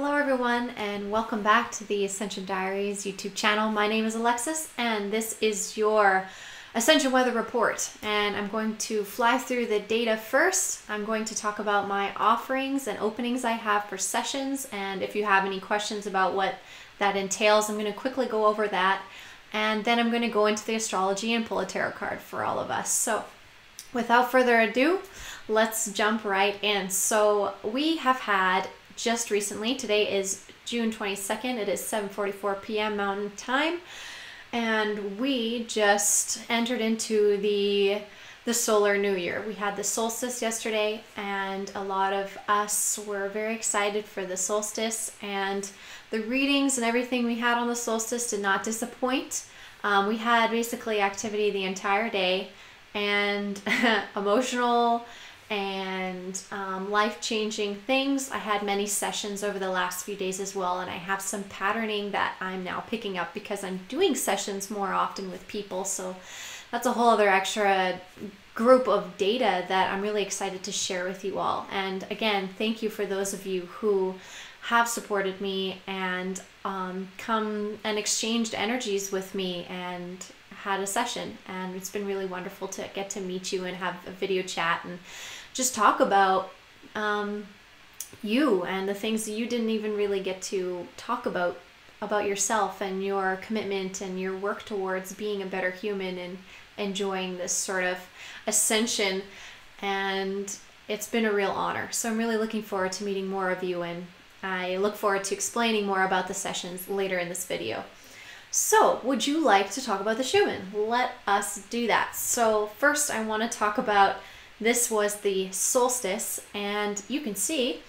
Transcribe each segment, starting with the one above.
Hello everyone and welcome back to the Ascension Diaries YouTube channel. My name is Alexis and this is your Ascension Weather Report, and I'm going to fly through the data first. I'm going to talk about my offerings and openings I have for sessions, and if you have any questions about what that entails, I'm going to quickly go over that, and then I'm going to go into the astrology and pull a tarot card for all of us. So without further ado, let's jump right in. So we have had just recently, today is June 22nd, it is 7:44 p.m. Mountain Time, and we just entered into the solar new year. We had the solstice yesterday, and a lot of us were very excited for the solstice, and the readings and everything we had on the solstice did not disappoint. We had basically activity the entire day, and emotional and life-changing things. I had many sessions over the last few days as well, and I have some patterning that I'm now picking up because I'm doing sessions more often with people. So that's a whole other extra group of data that I'm really excited to share with you all. And again, thank you for those of you who have supported me and come and exchanged energies with me and had a session. And it's been really wonderful to get to meet you and have a video chat and just talk about you and the things that you didn't even really get to talk about yourself and your commitment and your work towards being a better human and enjoying this sort of ascension. And it's been a real honor. So I'm really looking forward to meeting more of you, and I look forward to explaining more about the sessions later in this video. So, would you like to talk about the Schumann? Let us do that. So first I want to talk about, this was the solstice, and you can see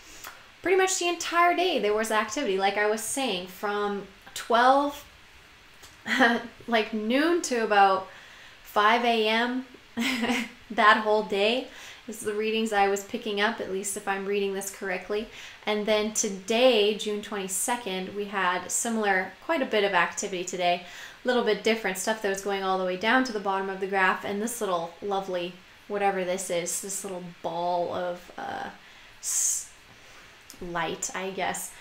pretty much the entire day there was activity. Like I was saying, from 12 like noon to about 5 a.m. that whole day is the readings I was picking up, at least if I'm reading this correctly. And then today, June 22nd, we had similar, quite a bit of activity today, a little bit different stuff that was going all the way down to the bottom of the graph, and this little lovely, whatever this is, this little ball of light, I guess.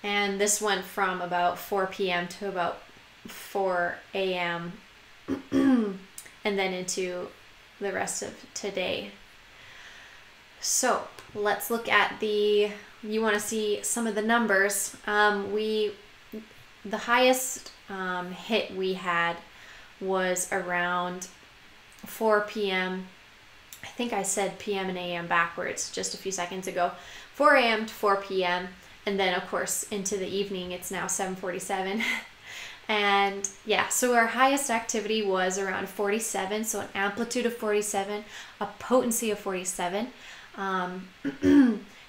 And this went from about 4 p.m. to about 4 a.m. and then into the rest of today. So let's look at the, you want to see some of the numbers. The highest hit we had was around 4 p.m. I think I said p.m. and a.m. backwards just a few seconds ago. 4 a.m. to 4 p.m. and then of course into the evening it's now 7:47. And yeah, so our highest activity was around 47, so an amplitude of 47, a potency of 47.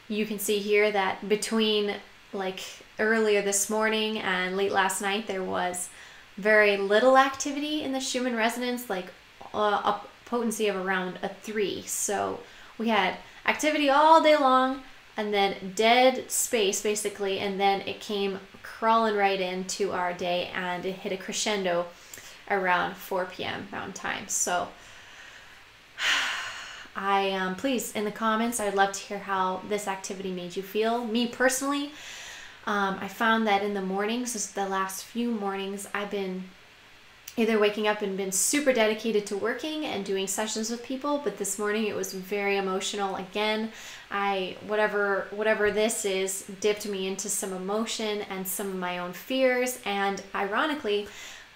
You can see here that between like earlier this morning and late last night there was very little activity in the Schumann resonance, like a potency of around a 3. So we had activity all day long and then dead space basically, and then it came crawling right into our day and it hit a crescendo around 4 p.m. Mountain Time. So please, in the comments, I'd love to hear how this activity made you feel. Me personally, I found that in the mornings, just the last few mornings, I've been either waking up and been super dedicated to working and doing sessions with people, but this morning it was very emotional. Again, whatever this is, dipped me into some emotion and some of my own fears, and ironically,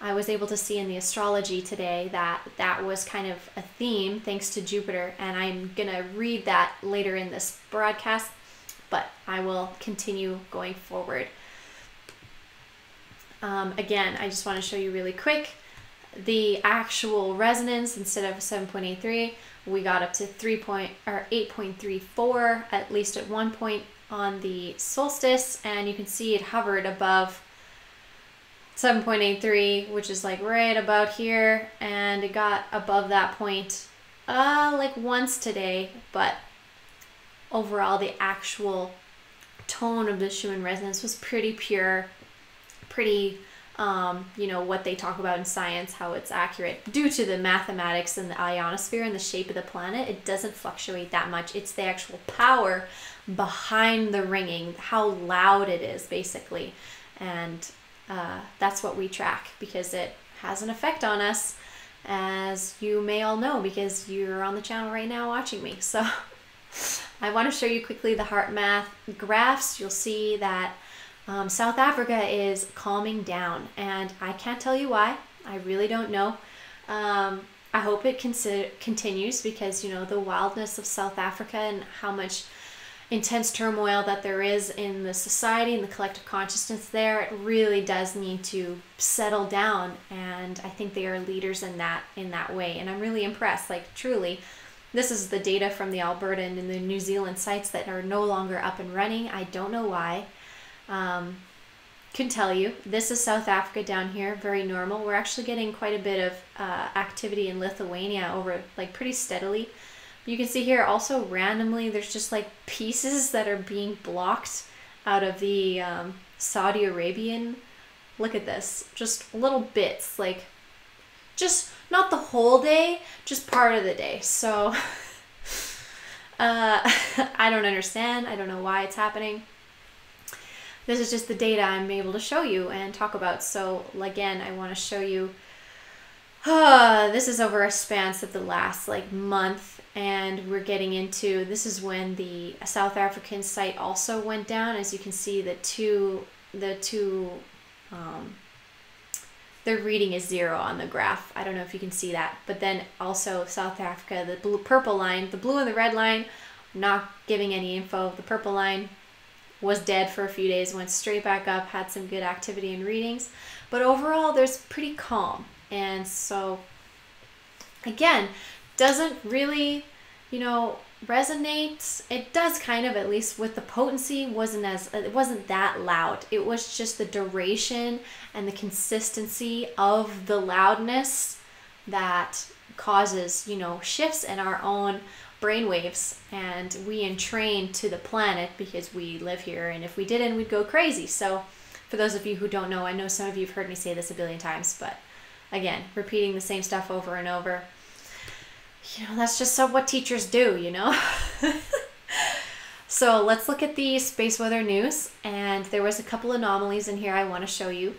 I was able to see in the astrology today that that was kind of a theme thanks to Jupiter, and I'm gonna read that later in this broadcast, but I will continue going forward. Again, I just want to show you really quick the actual resonance. Instead of 7.83, we got up to 8.34 at least at one point on the solstice, and you can see it hovered above 7.83, which is like right about here, and it got above that point like once today, but overall the actual tone of the Schumann resonance was pretty pure, pretty you know, what they talk about in science, how it's accurate. Due to the mathematics and the ionosphere and the shape of the planet, it doesn't fluctuate that much. It's the actual power behind the ringing, how loud it is, basically. And that's what we track, because it has an effect on us, as you may all know, because you're on the channel right now watching me. So I want to show you quickly the heart math graphs. You'll see that South Africa is calming down, and I can't tell you why. I really don't know. I hope it continues, because, you know, the wildness of South Africa and how much intense turmoil that there is in the society and the collective consciousness there, it really does need to settle down. And I think they are leaders in that way. And I'm really impressed. Like, truly, this is the data from the Alberta and the New Zealand sites that are no longer up and running. I don't know why. Can tell you, this is South Africa down here, very normal. We're actually getting quite a bit of activity in Lithuania over, like, pretty steadily. You can see here also randomly there's just like pieces that are being blocked out of the Saudi Arabian. Look at this, just little bits, like just not the whole day, just part of the day. So I don't understand. I don't know why it's happening. This is just the data I'm able to show you and talk about. So again, I want to show you, this is over a span of the last like month. And we're getting into, this is when the South African site also went down. As you can see, their reading is 0 on the graph. I don't know if you can see that. But then also South Africa, the purple line, the blue and the red line, not giving any info. The purple line was dead for a few days, went straight back up, had some good activity and readings. But overall, there's pretty calm. And so, again, doesn't really, you know, resonate. It does kind of, at least with the potency. It wasn't that loud. It was just the duration and the consistency of the loudness that causes, you know, shifts in our own brain waves, and we entrain to the planet because we live here, and if we didn't, we'd go crazy. So for those of you who don't know, I know some of you have heard me say this a billion times, but again, repeating the same stuff over and over, you know, that's just what teachers do, you know. So let's look at the space weather news, and there was a couple anomalies in here I want to show you.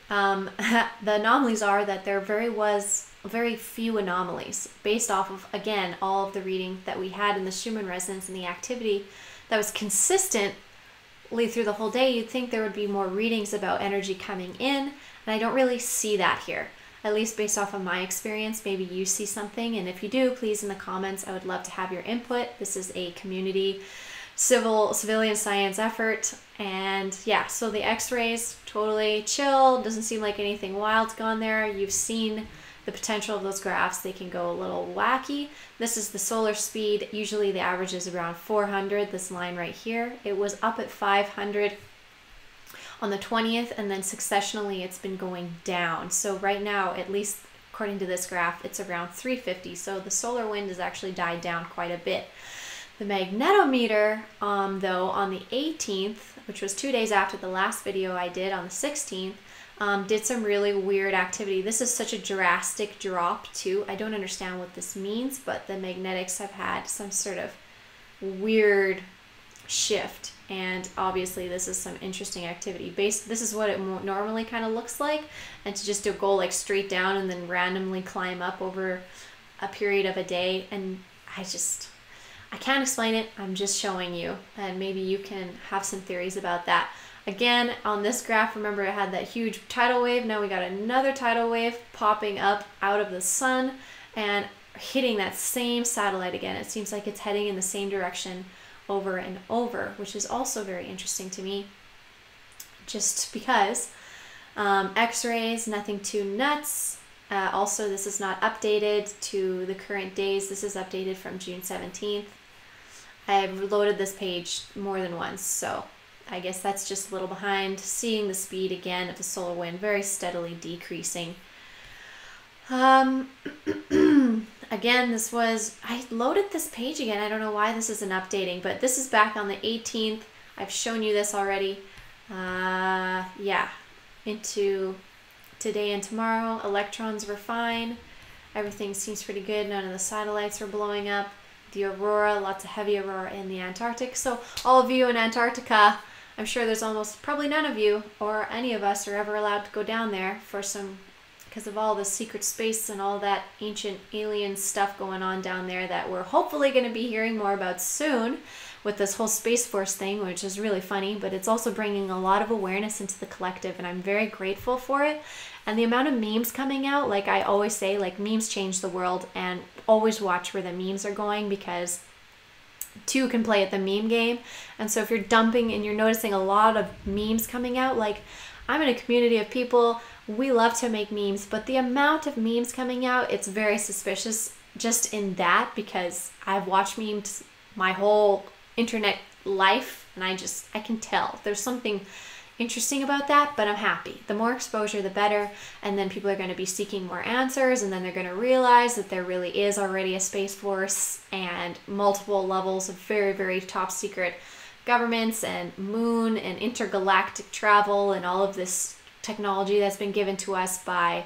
The anomalies are that there was very few anomalies based off of, again, all of the reading that we had in the Schumann resonance and the activity that was consistently through the whole day. You'd think there would be more readings about energy coming in, and I don't really see that here. At least based off of my experience. Maybe you see something, and if you do, please in the comments, I would love to have your input. This is a community civilian science effort, and yeah, so the x-rays, totally chill, doesn't seem like anything wild's gone there. You've seen the potential of those graphs. They can go a little wacky. This is the solar speed. Usually the average is around 400, this line right here. It was up at 500 on the 20th, and then successionally it's been going down. So right now, at least according to this graph, it's around 350. So the solar wind has actually died down quite a bit. The magnetometer, though, on the 18th, which was 2 days after the last video I did on the 16th, did some really weird activity. This is such a drastic drop too. I don't understand what this means, but the magnetics have had some sort of weird shift. And obviously this is some interesting activity. This is what it normally kind of looks like, and to just go like straight down and then randomly climb up over a period of a day. And I can't explain it. I'm just showing you, and maybe you can have some theories about that. Again, on this graph, remember it had that huge tidal wave. Now we got another tidal wave popping up out of the sun and hitting that same satellite again. It seems like it's heading in the same direction over and over, which is also very interesting to me, just because x-rays, nothing too nuts. Also, this is not updated to the current days. This is updated from June 17th. I've loaded this page more than once, so I guess that's just a little behind. Seeing the speed again of the solar wind very steadily decreasing. Again, I loaded this page again. I don't know why this isn't updating, but this is back on the 18th. I've shown you this already. Yeah, into today and tomorrow. Electrons were fine. Everything seems pretty good. None of the satellites are blowing up. The aurora, lots of heavy aurora in the Antarctic. So all of you in Antarctica, I'm sure there's probably none of you or any of us are ever allowed to go down there because of all the secret space and all that ancient alien stuff going on down there that we're hopefully going to be hearing more about soon with this whole Space Force thing, which is really funny, but it's also bringing a lot of awareness into the collective, and I'm very grateful for it. And the amount of memes coming out, like I always say, like memes change the world, and always watch where the memes are going, because two can play at the meme game. And so if you're dumping and you're noticing a lot of memes coming out, like I'm in a community of people, we love to make memes, but the amount of memes coming out, it's very suspicious just in that, because I've watched memes my whole internet life, and I can tell there's something interesting about that, but I'm happy. The more exposure, the better, and then people are going to be seeking more answers, and then they're going to realize that there really is already a Space Force and multiple levels of very, very top secret governments and moon and intergalactic travel and all of this technology that's been given to us by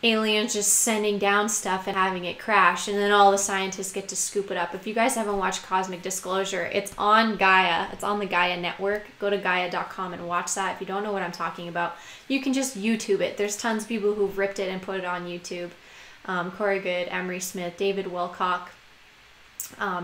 aliens just sending down stuff and having it crash, and then all the scientists get to scoop it up. If you guys haven't watched Cosmic Disclosure, it's on Gaia. It's on the Gaia network. Go to Gaia.com and watch that. If you don't know what I'm talking about, you can just YouTube it. There's tons of people who've ripped it and put it on YouTube. Corey Good, Emery Smith, David Wilcock.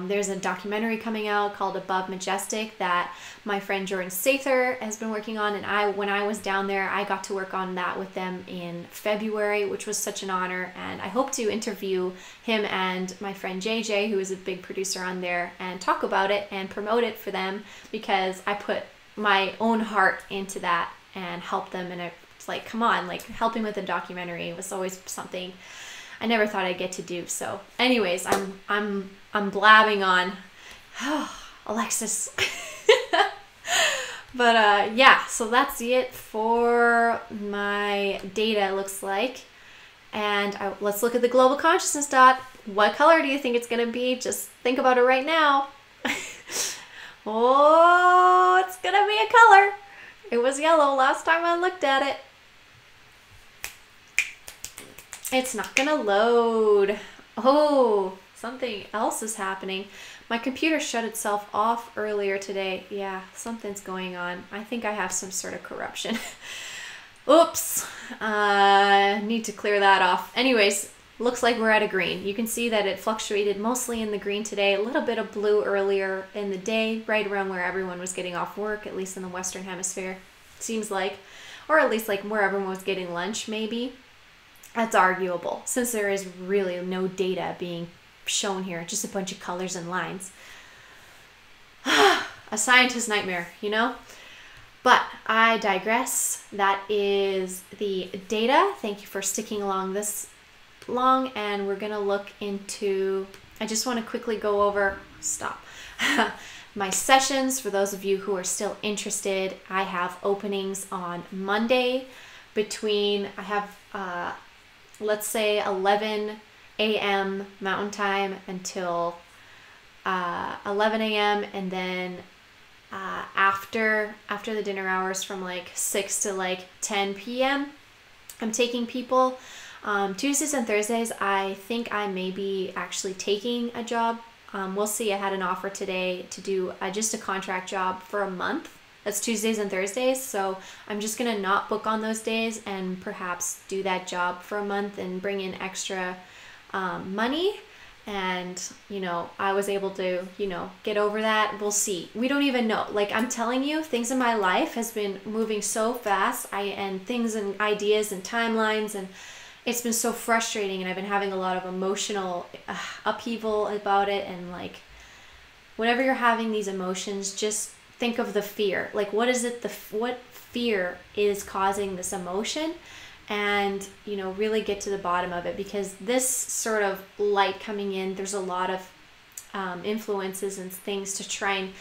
There's a documentary coming out called Above Majestic that my friend Jordan Sather has been working on, and when I was down there, I got to work on that with them in February, which was such an honor, and I hope to interview him and my friend JJ, who is a big producer on there, and talk about it and promote it for them, because I put my own heart into that and help them, and it's like, come on, like helping with a documentary was always something I never thought I'd get to do. So anyways, I'm blabbing on. Alexis. But yeah, so that's it for my data, it looks like. And let's look at the global consciousness dot. What color do you think it's going to be? Just think about it right now. Oh, it's going to be a color. It was yellow last time I looked at it. It's not gonna load. Oh, something else is happening. My computer shut itself off earlier today. Yeah, something's going on. I think I have some sort of corruption. Oops. Need to clear that off. Anyways, looks like we're at a green. You can see that it fluctuated mostly in the green today. A little bit of blue earlier in the day, right around where everyone was getting off work, at least in the Western Hemisphere, seems like. Or at least like where everyone was getting lunch, maybe. That's arguable, since there is really no data being shown here, just a bunch of colors and lines. A scientist's nightmare, you know? But I digress. That is the data. Thank you for sticking along this long, and we're going to look into, I just want to quickly go over, my sessions. For those of you who are still interested, I have openings on Monday between, I have, let's say 11 a.m. Mountain Time until 11 a.m. and then after the dinner hours from like 6 to like 10 p.m. I'm taking people. Tuesdays and Thursdays, I think I may be actually taking a job. We'll see. I had an offer today to do just a contract job for a month. That's Tuesdays and Thursdays, so I'm just going to not book on those days and perhaps do that job for a month and bring in extra money. And, you know, I was able to, you know, get over that. We'll see. We don't even know. Like, I'm telling you, things in my life has been moving so fast, and things and ideas and timelines, and it's been so frustrating, and I've been having a lot of emotional upheaval about it. And like, whenever you're having these emotions, just think of the fear. Like, what is it? What fear is causing this emotion? And, you know, really get to the bottom of it, because this sort of light coming in, there's a lot of influences and things to try and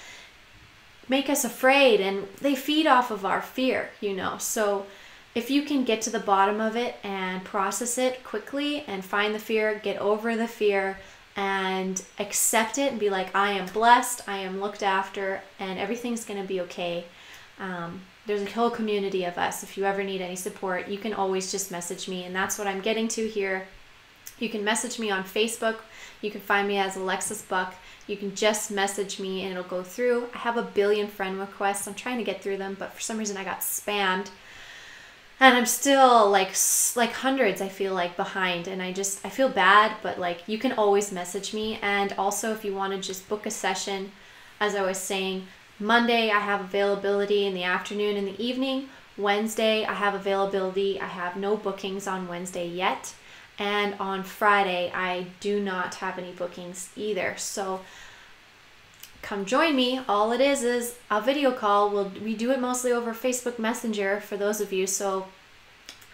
make us afraid, and they feed off of our fear, you know. So if you can get to the bottom of it and process it quickly and find the fear, get over the fear, and accept it and be like, I am blessed, I am looked after, and everything's going to be okay. There's a whole community of us. If you ever need any support, you can always just message me, and that's what I'm getting to here. You can message me on Facebook. You can find me as Alexis Buck. You can just message me and it'll go through. I have a billion friend requests. I'm trying to get through them, but for some reason I got spammed. And I'm still like hundreds, I feel like, behind. And I feel bad, but like you can always message me. And also if you want to just book a session, as I was saying, Monday I have availability in the afternoon and the evening. Wednesday I have availability. I have no bookings on Wednesday yet. And on Friday, I do not have any bookings either. So come join me. All it is a video call. We do it mostly over Facebook Messenger for those of you. So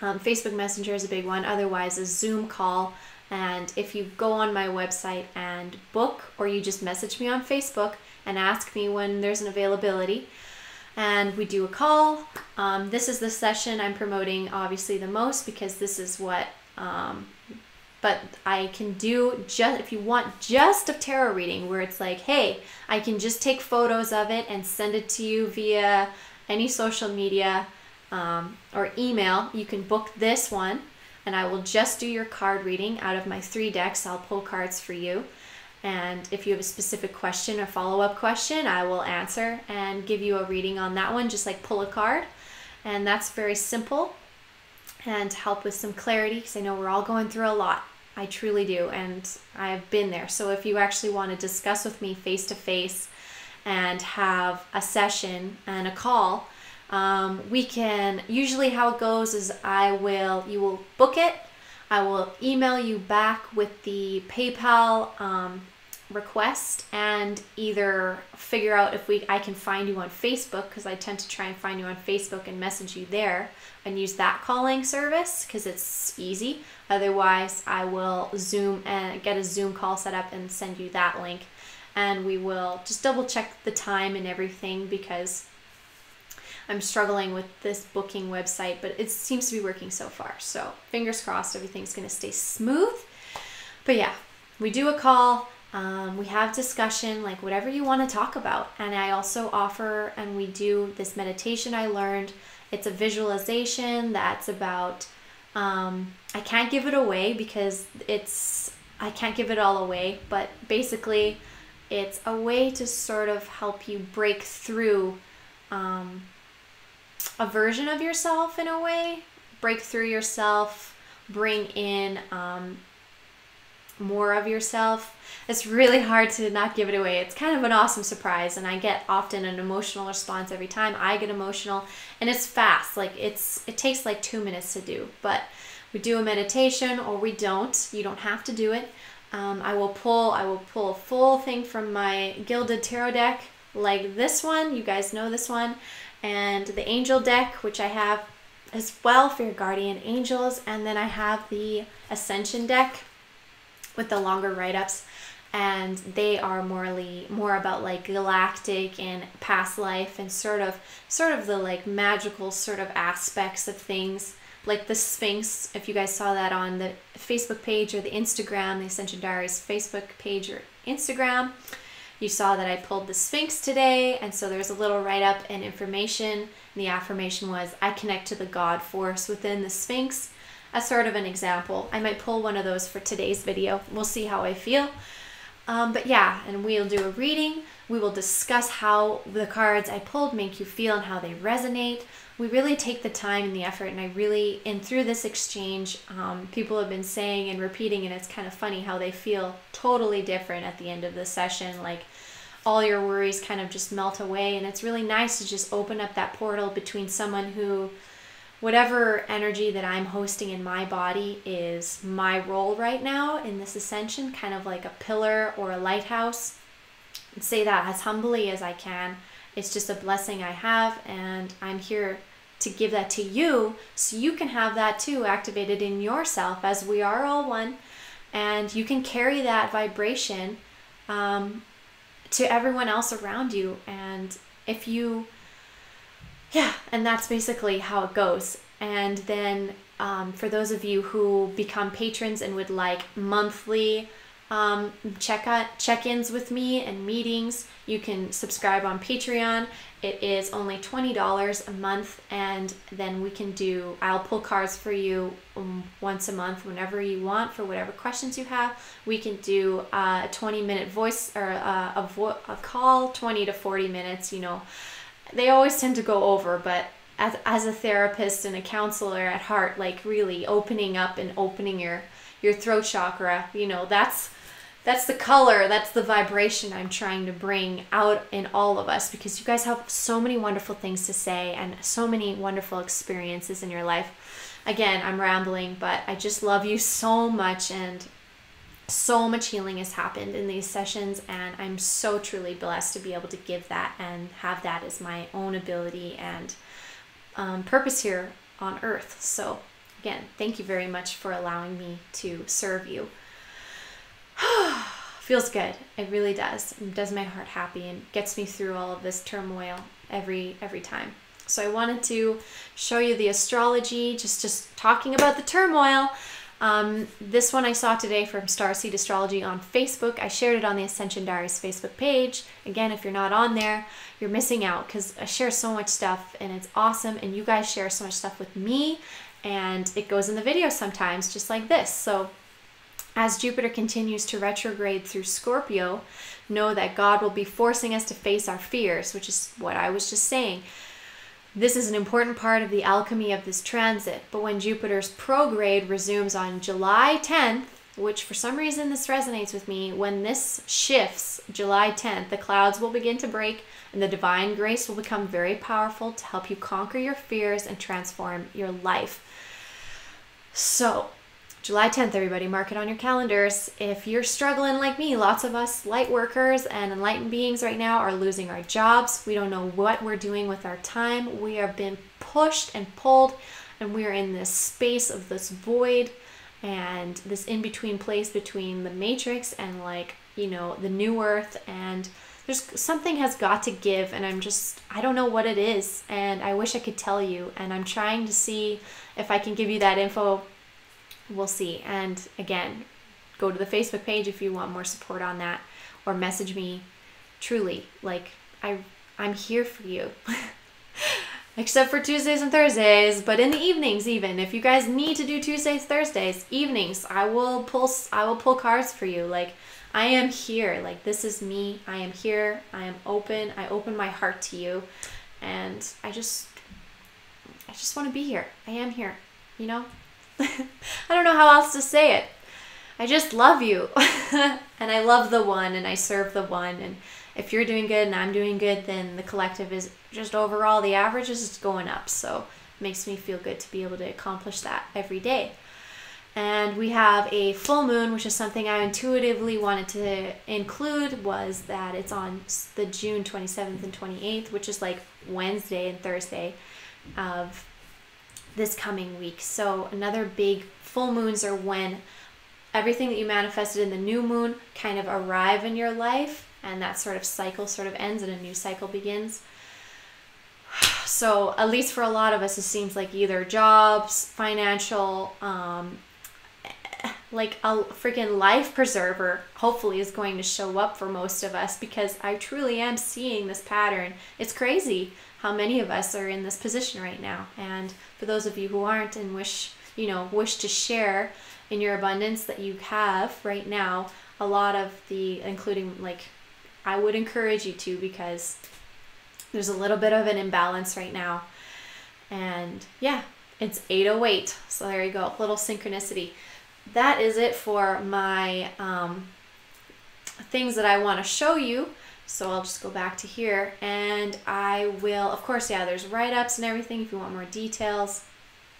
Facebook Messenger is a big one. Otherwise, a Zoom call. And if you go on my website and book, or you just message me on Facebook and ask me when there's an availability, and we do a call. This is the session I'm promoting obviously the most, because this is what... but I can do, just if you want just a tarot reading where it's like, hey, I can just take photos of it and send it to you via any social media or email, you can book this one, and I will just do your card reading out of my 3 decks. I'll pull cards for you, and if you have a specific question or follow-up question, I will answer and give you a reading on that one, just like pull a card. And that's very simple and help with some clarity, because I know we're all going through a lot. I truly do, and I've been there. So if you actually want to discuss with me face-to-face and have a session and a call, we can, usually how it goes is you will book it, I will email you back with the PayPal request, and either figure out if I can find you on Facebook, because I tend to try and find you on Facebook and message you there and use that calling service because it's easy. Otherwise, I will Zoom and get a Zoom call set up and send you that link, and we will just double check the time and everything, because I'm struggling with this booking website, but it seems to be working so far. So fingers crossed everything's going to stay smooth. But yeah, we do a call. We have discussion, like whatever you want to talk about. And I also offer, and we do this meditation I learned. It's a visualization that's about, I can't give it away because I can't give it all away, but basically it's a way to sort of help you break through a version of yourself in a way, break through yourself, bring in more of yourself. It's really hard to not give it away. It's kind of an awesome surprise, and I get often an emotional response every time. I get emotional, and it's fast. Like it takes like 2 minutes to do, but we do a meditation, or we don't. You don't have to do it. I will pull a full thing from my Gilded Tarot deck, like this one. You guys know this one, and the Angel deck, which I have as well for your guardian angels, and then I have the Ascension deck with the longer write-ups, and they are more about like galactic and past life, and sort of the like magical sort of aspects of things, like the Sphinx. If you guys saw that on the Facebook page or the Instagram, the Ascension Diaries Facebook page or Instagram, you saw that I pulled the Sphinx today, and so there's a little write-up and information, and the affirmation was, I connect to the God force within the Sphinx. As sort of an example. I might pull one of those for today's video. We'll see how I feel. But yeah, and we'll do a reading. We will discuss how the cards I pulled make you feel and how they resonate. We really take the time and the effort, and through this exchange, people have been saying and repeating, and it's kind of funny how they feel totally different at the end of the session. Like all your worries kind of just melt away, and it's really nice to just open up that portal between someone who, whatever energy that I'm hosting in my body is my role right now in this ascension, kind of like a pillar or a lighthouse. And say that as humbly as I can. It's just a blessing I have, and I'm here to give that to you so you can have that too activated in yourself, as we are all one, and you can carry that vibration to everyone else around you. And if you and that's basically how it goes. And then for those of you who become patrons and would like monthly check-ins with me and meetings. You can subscribe on Patreon. It is only $20 a month, and then I'll pull cards for you once a month whenever you want for whatever questions you have. We can do a 20-minute voice or a call, 20 to 40 minutes. You know, they always tend to go over, but as a therapist and a counselor at heart, like really opening up and opening your throat chakra, you know, that's the color, that's the vibration I'm trying to bring out in all of us, because you guys have so many wonderful things to say and so many wonderful experiences in your life. Again, I'm rambling, but I just love you so much, and so much healing has happened in these sessions, and I'm so truly blessed to be able to give that and have that as my own ability and purpose here on earth. So again, thank you very much for allowing me to serve you. Feels good. It really does. It does my heart happy and gets me through all of this turmoil every time. So I wanted to show you the astrology, just talking about the turmoil. This one I saw today from Starseed Astrology on Facebook. I shared it on the Ascension Diaries Facebook page. Again, if you're not on there, you're missing out, because I share so much stuff and it's awesome, and you guys share so much stuff with me, and it goes in the video sometimes, just like this. So as Jupiter continues to retrograde through Scorpio, know that God will be forcing us to face our fears, which is what I was just saying. This is an important part of the alchemy of this transit. But when Jupiter's prograde resumes on July 10th, which for some reason this resonates with me, when this shifts July 10th, the clouds will begin to break and the divine grace will become very powerful to help you conquer your fears and transform your life. So July 10th, everybody, mark it on your calendars. If you're struggling like me, lots of us light workers and enlightened beings right now are losing our jobs. We don't know what we're doing with our time. We have been pushed and pulled, and we are in this space of this void and this in-between place between the matrix and, like, you know, the new earth, and there's something has got to give, and I don't know what it is, and I wish I could tell you, and I'm trying to see if I can give you that info. We'll see. And again, go to the Facebook page if you want more support on that, or message me. Truly, like, I'm here for you. Except for Tuesdays and Thursdays, but in the evenings, even if you guys need to do Tuesdays, Thursdays, evenings, I will pull cards for you. Like, I am here. Like, this is me. I am here. I am open. I open my heart to you, and I just want to be here. I am here, you know? I don't know how else to say it. I just love you. And I love the one, and I serve the one. And if you're doing good and I'm doing good, then the collective is just overall, the average is just going up. So it makes me feel good to be able to accomplish that every day. And we have a full moon, which is something I intuitively wanted to include, was that it's on the June 27th and 28th, which is like Wednesday and Thursday of this coming week. So another big full moons are when everything that you manifested in the new moon kind of arrive in your life, and that sort of cycle sort of ends and a new cycle begins. So at least for a lot of us, it seems like either jobs, financial, like a freaking life preserver hopefully is going to show up for most of us, because I truly am seeing this pattern. It's crazy how many of us are in this position right now. And for those of you who aren't and wish to share in your abundance that you have right now, a lot of the, including, like, I would encourage you to, because there's a little bit of an imbalance right now. And yeah, it's 8:08. So there you go, little synchronicity. That is it for my things that I want to show you. So I'll just go back to here, and I will, of course, yeah, there's write-ups and everything if you want more details.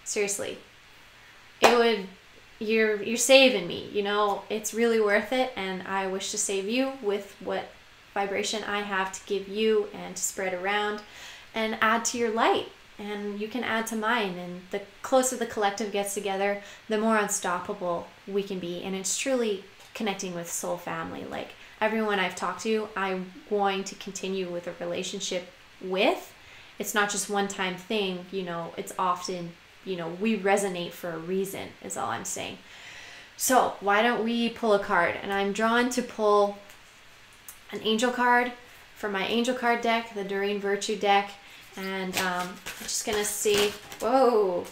Seriously, you're saving me, you know, it's really worth it, and I wish to save you with what vibration I have to give you and to spread around and add to your light. And you can add to mine, and the closer the collective gets together, the more unstoppable we can be. And it's truly connecting with soul family. Like, everyone I've talked to, I'm going to continue with a relationship with. It's not just one-time thing, you know, it's often, you know, we resonate for a reason, is all I'm saying. So why don't we pull a card? And I'm drawn to pull an angel card for my angel card deck, the Doreen Virtue deck. And I'm just going to see. Whoa.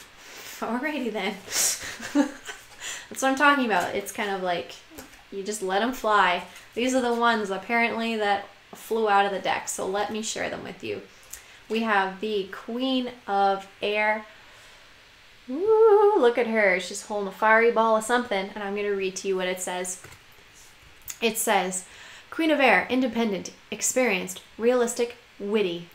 Alrighty then. That's what I'm talking about. It's kind of like you just let them fly. These are the ones apparently that flew out of the deck. So let me share them with you. We have the Queen of Air. Ooh, look at her. She's holding a fiery ball of something. And I'm going to read to you what it says. It says, Queen of Air, independent, experienced, realistic, witty.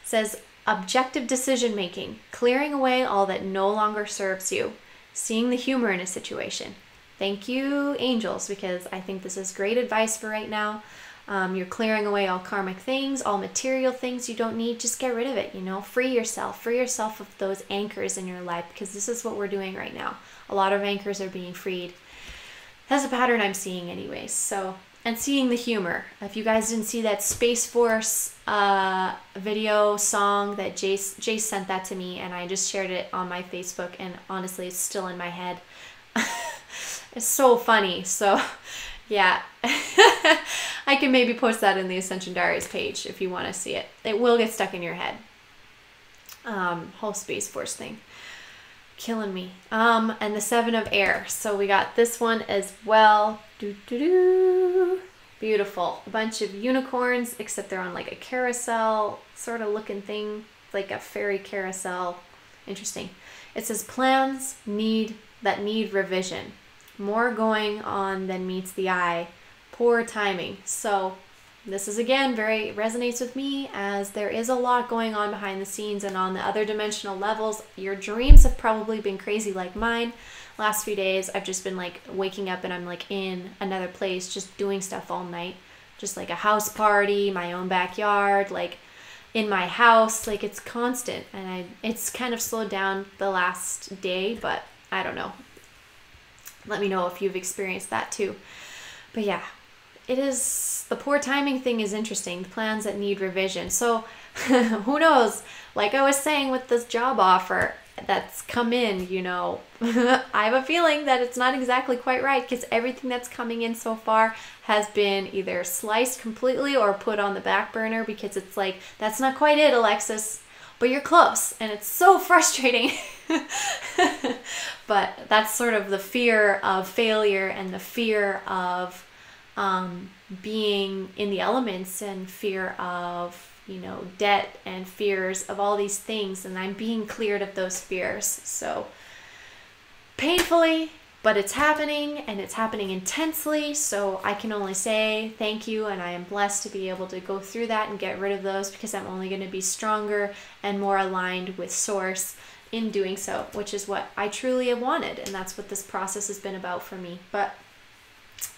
It says, objective decision making, clearing away all that no longer serves you, seeing the humor in a situation. Thank you, angels, because I think this is great advice for right now. You're clearing away all karmic things, all material things you don't need. Just get rid of it, you know, free yourself of those anchors in your life, because this is what we're doing right now. A lot of anchors are being freed. That's a pattern I'm seeing anyways. So, and seeing the humor. If you guys didn't see that Space Force video song that Jace sent that to me, and I just shared it on my Facebook, and honestly it's still in my head. It's so funny. So yeah. I can maybe post that in the Ascension Diaries page if you want to see it. It will get stuck in your head. Whole Space Force thing. Killing me. And the Seven of Air. So we got this one as well. Beautiful. A bunch of unicorns, except they're on like a carousel sort of looking thing, like a fairy carousel. Interesting. It says plans that need revision. More going on than meets the eye. Poor timing. So this is again very resonates with me, as there is a lot going on behind the scenes and on the other dimensional levels. Your dreams have probably been crazy like mine. Last few days I've just been like waking up and I'm like in another place just doing stuff all night, just like a house party, my own backyard, like in my house, like it's constant. And it's kind of slowed down the last day, but I don't know. Let me know if you've experienced that too. But yeah, it is, the poor timing thing is interesting. The plans that need revision. So who knows? Like I was saying with this job offer that's come in, you know, I have a feeling that it's not exactly quite right, because everything that's coming in so far has been either sliced completely or put on the back burner, because it's like, that's not quite it, Alexis, but you're close. And it's so frustrating. But that's sort of the fear of failure and the fear of being in the elements, and fear of, you know, debt and fears of all these things. And I'm being cleared of those fears. So painfully, but it's happening, and it's happening intensely. So I can only say thank you. And I am blessed to be able to go through that and get rid of those, because I'm only going to be stronger and more aligned with Source in doing so, which is what I truly have wanted. And that's what this process has been about for me. But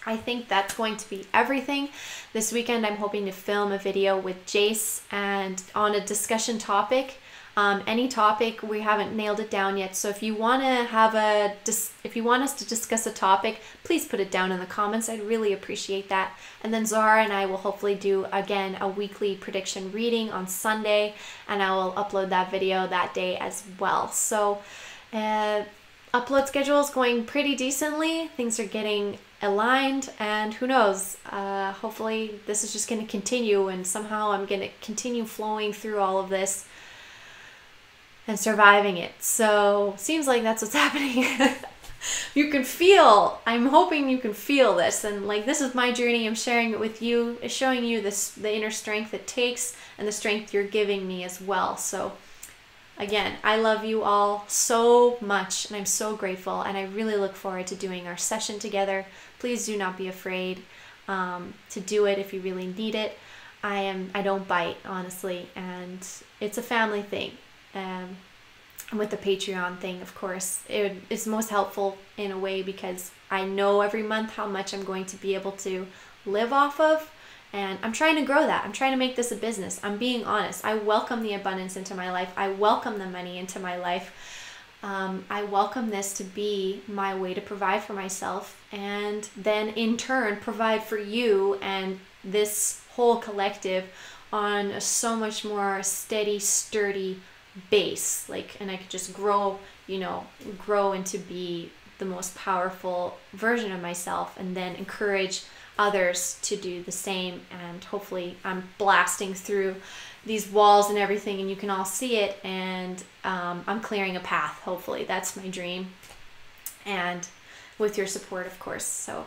I think that's going to be everything. This weekend I'm hoping to film a video with Jace and on a discussion topic. Any topic, we haven't nailed it down yet. So if you want to if you want us to discuss a topic, please put it down in the comments. I'd really appreciate that. And then Zara and I will hopefully do again a weekly prediction reading on Sunday, and I will upload that video that day as well. So upload schedule is going pretty decently. Things are getting aligned, and who knows, hopefully this is just going to continue, and somehow I'm going to continue flowing through all of this and surviving it. So seems like that's what's happening. You can feel, I'm hoping you can feel this, and like this is my journey. I'm sharing it with you, showing you the inner strength it takes, and the strength you're giving me as well. So again, I love you all so much, and I'm so grateful, and I really look forward to doing our session together. Please do not be afraid to do it if you really need it. I don't bite, honestly, and it's a family thing. With the Patreon thing, of course, it's most helpful in a way, because I know every month how much I'm going to be able to live off of. And I'm trying to grow that. I'm trying to make this a business. I'm being honest. I welcome the abundance into my life. I welcome the money into my life. I welcome this to be my way to provide for myself, and then in turn provide for you and this whole collective on a so much more steady, sturdy base. Like, and I could just grow, you know, grow into be the most powerful version of myself, and then encourage others to do the same. And hopefully I'm blasting through these walls and everything, and you can all see it, and I'm clearing a path. Hopefully that's my dream, and with your support, of course. So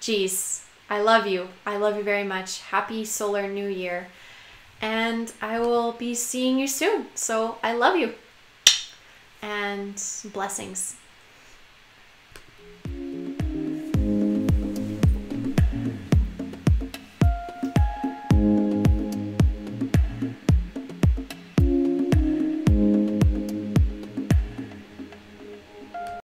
geez, I love you very much. Happy solar new year, and I will be seeing you soon. So I love you, and blessings.